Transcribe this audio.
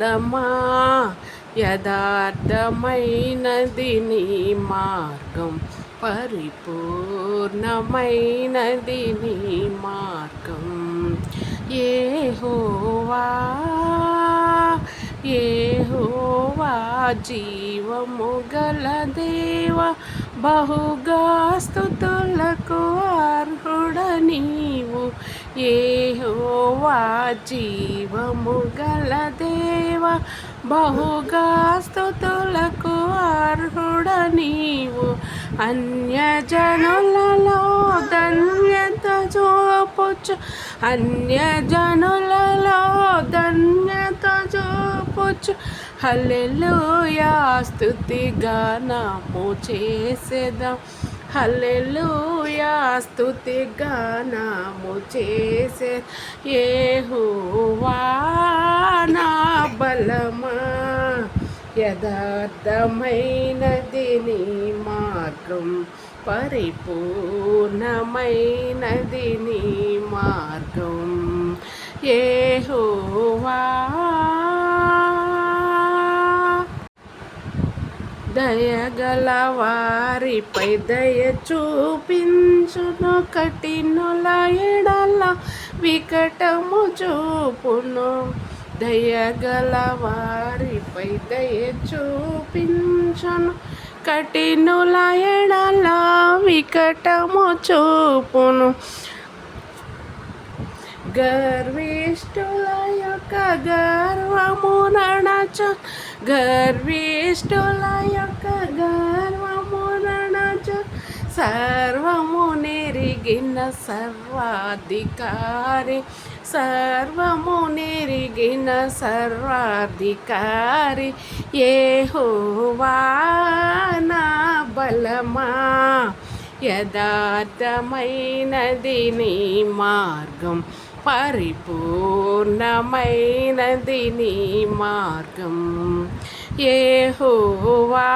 బలమా యథార్థమైనది నీ మార్గం పరిపూర్ణమైనది నీ మార్గం యెహోవా యెహోవా జీవము గల దేవ బహుగా స్తుతులకు అర్హుడ నీవు యెహోవా జీవము గల దేవ బహుగా స్తుతులకు అర్హుడ నీవు అన్యజనులలో ధన్యత చూపుచు అన్యజనులలో ధన్యత చూపుచు హల్లెలూయా స్తుతి గానము చేసేదా హల్లెలూయా స్తుతి గానము చేసే యెహోవా నా బలమా యథార్థమైనది నీ మార్గం పరిపూర్ణమైనది నీ మార్గం యెహోవా దయగల వారిపై దయ చూపించును కఠినుల ఎడల వికటము చూపును దయగల వారిపై దయ చూపించును కఠినుల ఎడల వికటము చూపును గర్విష్ఠుల యొక్క గర్వము నడచు గర్విష్ఠుల యొక్క గర్వము నడచు సర్వము నెరిగిన సర్వాధికారి సర్వము నెరిగిన సర్వాధికారి యెహోవా నా బలమా యథార్థమైనది నీ మార్గం పరిపూర్ణమైనది నీ మార్గం యెహోవా